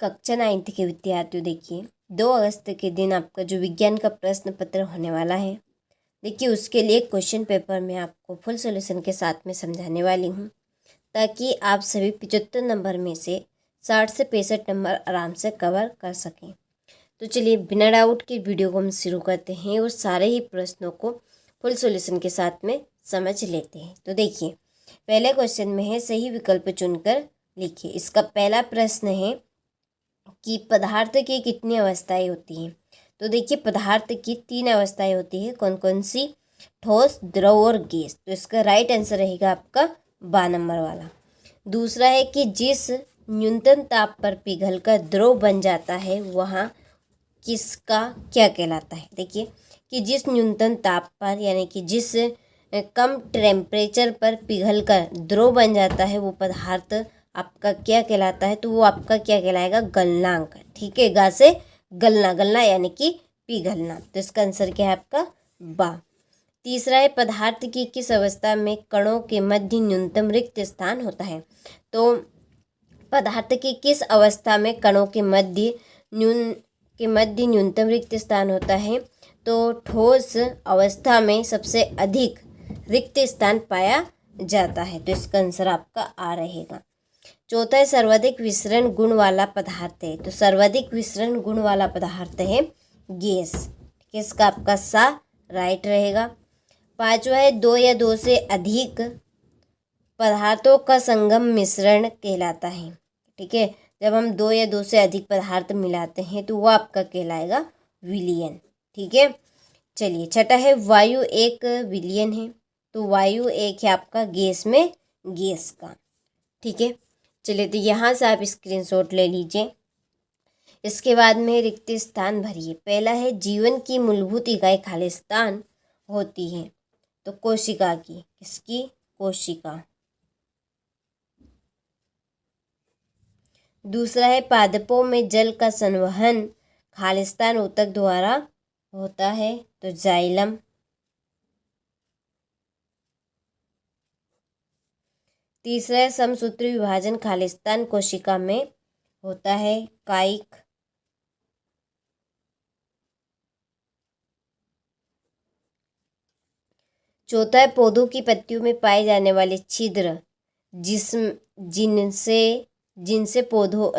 कक्षा 9th के विद्यार्थियों, देखिए 2 अगस्त के दिन आपका जो विज्ञान का प्रश्न पत्र होने वाला है, देखिए उसके लिए क्वेश्चन पेपर मैं आपको फुल सॉल्यूशन के साथ में समझाने वाली हूँ, ताकि आप सभी 75 नंबर में से 60 से 65 नंबर आराम से कवर कर सकें। तो चलिए बिना डाउट के वीडियो को हम शुरू करते हैं और सारे ही प्रश्नों को फुल सॉल्यूशन के साथ में समझ लेते हैं। तो देखिए पहले क्वेश्चन में है सही विकल्प चुनकर लिखिए। इसका पहला प्रश्न है कि पदार्थ की कितनी अवस्थाएं होती हैं। तो देखिए पदार्थ की 3 अवस्थाएं होती है। कौन कौन सी? ठोस, द्रव और गैस। तो इसका राइट आंसर रहेगा आपका 12 नंबर वाला। दूसरा है कि जिस न्यूनतम ताप पर पिघलकर द्रव बन जाता है वहाँ किसका क्या कहलाता है। देखिए कि जिस न्यूनतम ताप पर यानी कि जिस कम टेम्परेचर पर पिघलकर द्रव बन जाता है वो पदार्थ आपका क्या कहलाता है। तो वो आपका क्या कहलाएगा? गलनांक। ठीक है, गा से गलना, गलना यानी कि पिघलना। तो इसका आंसर क्या है आपका? बा। तीसरा है पदार्थ की किस अवस्था में कणों के मध्य न्यूनतम रिक्त स्थान होता है। तो पदार्थ की किस अवस्था में कणों के मध्य न्यूनतम रिक्त स्थान होता है। तो ठोस अवस्था में सबसे अधिक रिक्त स्थान पाया जाता है। तो इसका आंसर आपका आ रहेगा। चौथा है सर्वाधिक विसरण गुण वाला पदार्थ है। तो सर्वाधिक विसरण गुण वाला पदार्थ है गैस। इसका आपका सा राइट रहेगा। पांचवा है 2 या 2 से अधिक पदार्थों का संगम मिश्रण कहलाता है। ठीक है, जब हम 2 या 2 से अधिक पदार्थ मिलाते हैं तो वो आपका कहलाएगा विलयन। ठीक है, चलिए छठा है वायु एक विलयन है। तो वायु एक है आपका गैस में गैस का। ठीक है, चलिए तो यहाँ से आप स्क्रीनशॉट ले लीजिए। इसके बाद में रिक्त स्थान भरिए। पहला है जीवन की मूलभूत इकाई खालिस्तान होती है। तो कोशिका की, किसकी? कोशिका। दूसरा है पादपों में जल का संवहन खालिस्तान ऊतक द्वारा होता है। तो जाइलम। तीसरा है समसूत्री विभाजन खालिस्तान कोशिका में होता है। कायिक। चौथा है पौधों की पत्तियों में पाए जाने वाले छिद्र जिनसे पौधों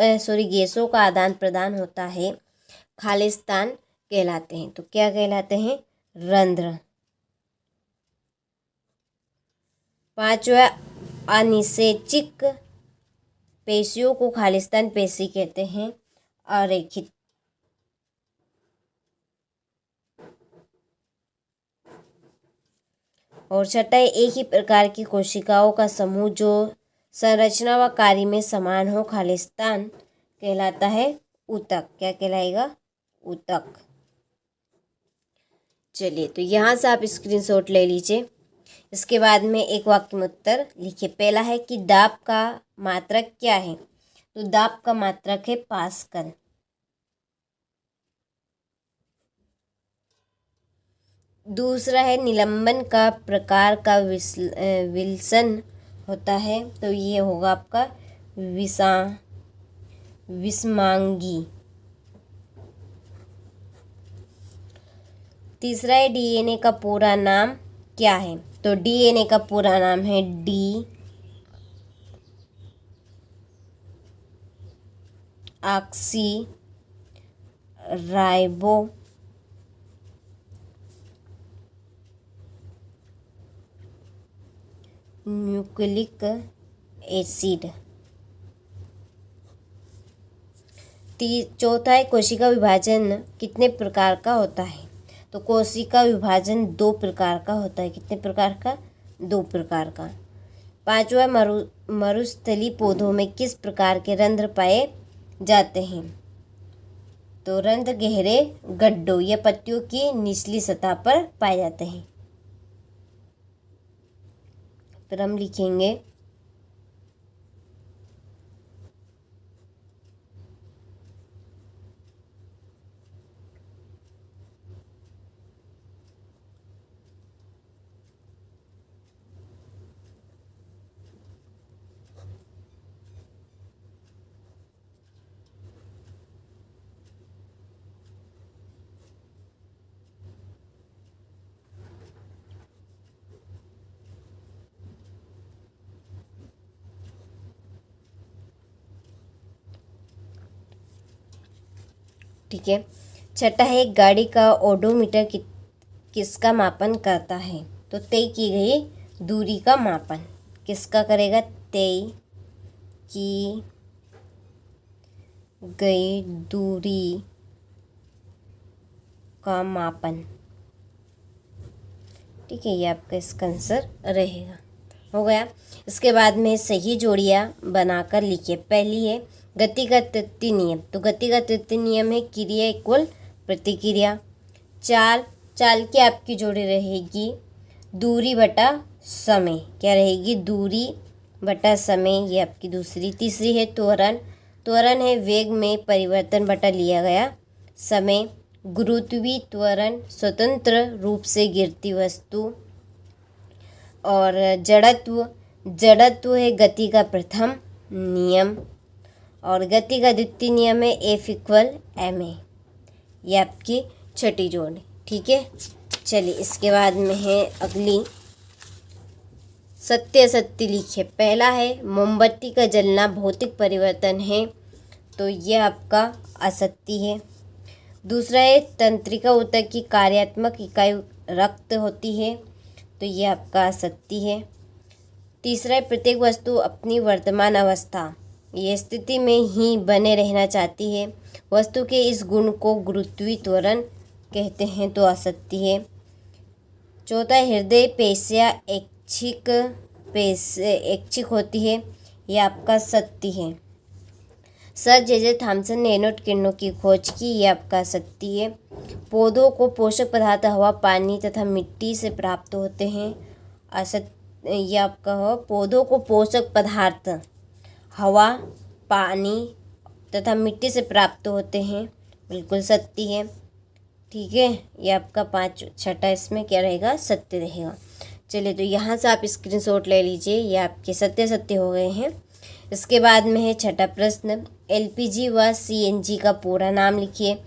गैसों का आदान प्रदान होता है खालिस्तान कहलाते हैं। तो क्या कहलाते हैं? रंध्र। पांचवा अनिषेचिक पेशियों को खालिस्तान पेशी कहते हैं। अरेखित। और छठा है एक ही प्रकार की कोशिकाओं का समूह जो संरचना व कार्य में समान हो खालिस्तान कहलाता है ऊतक। क्या कहलाएगा? ऊतक। चलिए तो यहाँ से आप स्क्रीनशॉट ले लीजिए। इसके बाद में एक वाक्य में उत्तर लिखिए। पहला है कि दाब का मात्रक क्या है। तो दाब का मात्रक है पास्कल। दूसरा है निलंबन का प्रकार का विल्सन होता है। तो ये होगा आपका विषमांगी। तीसरा है डीएनए का पूरा नाम क्या है। तो डीएनए का पूरा नाम है D oxy ribo nucleic acid. चौथा है कोशिका विभाजन कितने प्रकार का होता है। तो कोशिका विभाजन 2 प्रकार का होता है। कितने प्रकार का? 2 प्रकार का। पांचवा मरुस्थलीय पौधों में किस प्रकार के रंध्र पाए जाते हैं। तो रंध्र गहरे गड्ढों या पत्तियों की निचली सतह पर पाए जाते हैं। फिर हम लिखेंगे ठीक है। छठा है गाड़ी का ओडोमीटर किसका मापन करता है? तो तय की गई दूरी का मापन किसका करेगा? तय की गई दूरी का मापन। ठीक है, ये आपका इसका आंसर रहेगा। हो गया। इसके बाद में सही जोड़ियाँ बनाकर लिखिए। पहली है गति का तृतीय नियम। तो गति का तृतीय नियम है क्रिया इक्वल प्रतिक्रिया। चाल की आपकी जोड़ी रहेगी दूरी बटा समय। क्या रहेगी? दूरी बटा समय, ये आपकी दूसरी। तीसरी है त्वरण है वेग में परिवर्तन बटा लिया गया समय। गुरुत्वीय त्वरण स्वतंत्र रूप से गिरती वस्तु। और जड़त्व है गति का प्रथम नियम। और गति का द्वितीय नियम है F=ma। ये आपकी छठी जोड़ी। ठीक है, चलिए इसके बाद में है अगली सत्य असत्य लिखिए। पहला है मोमबत्ती का जलना भौतिक परिवर्तन है, तो ये आपका असत्य है। दूसरा है तंत्रिका ऊतक की कार्यात्मक इकाई रक्त होती है, तो ये आपका असत्य है। तीसरा है प्रत्येक वस्तु अपनी वर्तमान अवस्था ये स्थिति में ही बने रहना चाहती है, वस्तु के इस गुण को गुरुत्वीय त्वरण कहते हैं, तो असत्य है। चौथा हृदय पेशियाँ ऐच्छिक होती है, ये आपका सत्य है। सर जे थॉमसन ने एनोड किरणों की खोज की, ये आपका सत्य है। पौधों को पोषक पदार्थ हवा पानी तथा मिट्टी से प्राप्त होते हैं, असत्य। ये आपका हो पौधों को पोषक पदार्थ हवा पानी तथा मिट्टी से प्राप्त होते हैं, बिल्कुल सत्य है। ठीक है, ये आपका छठा इसमें क्या रहेगा? सत्य रहेगा। चलिए तो यहाँ से आप स्क्रीनशॉट ले लीजिए, ये आपके सत्य हो गए हैं। इसके बाद में है छठा प्रश्न LPG व CNG का पूरा नाम लिखिए।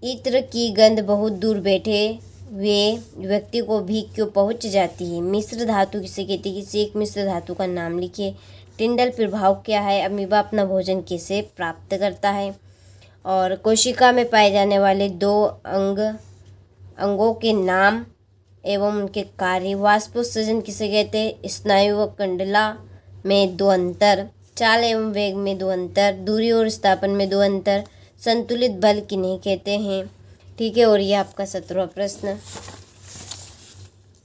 इत्र की गंध बहुत दूर बैठे हुए व्यक्ति को भी क्यों पहुँच जाती है? मिश्र धातु किसे कहते हैं? किसी एक मिश्र धातु का नाम लिखिए। टिंडल प्रभाव क्या है? अमीबा अपना भोजन कैसे प्राप्त करता है? और कोशिका में पाए जाने वाले दो अंगों के नाम एवं उनके कार्य। वाष्पोत्सर्जन किसे कहते हैं? स्नायु व कंडला में दो अंतर। चाल एवं वेग में दो अंतर। दूरी और स्थापन में दो अंतर। संतुलित बल किन्हें कहते हैं? ठीक है, और ये आपका 17वां प्रश्न।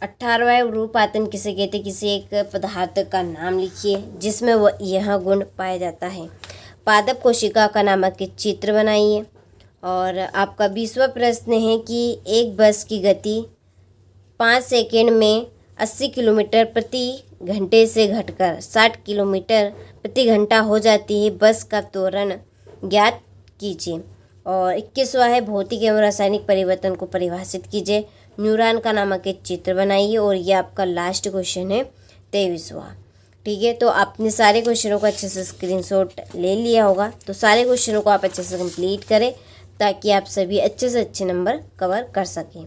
18वां रूपांतरण किसे कहते हैं? किसी एक पदार्थ का नाम लिखिए जिसमें यह गुण पाया जाता है। पादप कोशिका का नामक चित्र बनाइए। और आपका 20वां प्रश्न है कि एक बस की गति 5 सेकेंड में 80 किलोमीटर प्रति घंटे से घटकर 60 किलोमीटर प्रति घंटा हो जाती है। बस का त्वरण ज्ञात कीजिए। और 21वां है भौतिक एवं रासायनिक परिवर्तन को परिभाषित कीजिए। न्यूरॉन का नामक एक चित्र बनाइए। और ये आपका लास्ट क्वेश्चन है 23वां। ठीक है, तो आपने सारे क्वेश्चनों को अच्छे से स्क्रीनशॉट ले लिया होगा, तो सारे क्वेश्चनों को आप अच्छे से कंप्लीट करें ताकि आप सभी अच्छे से अच्छे नंबर कवर कर सकें।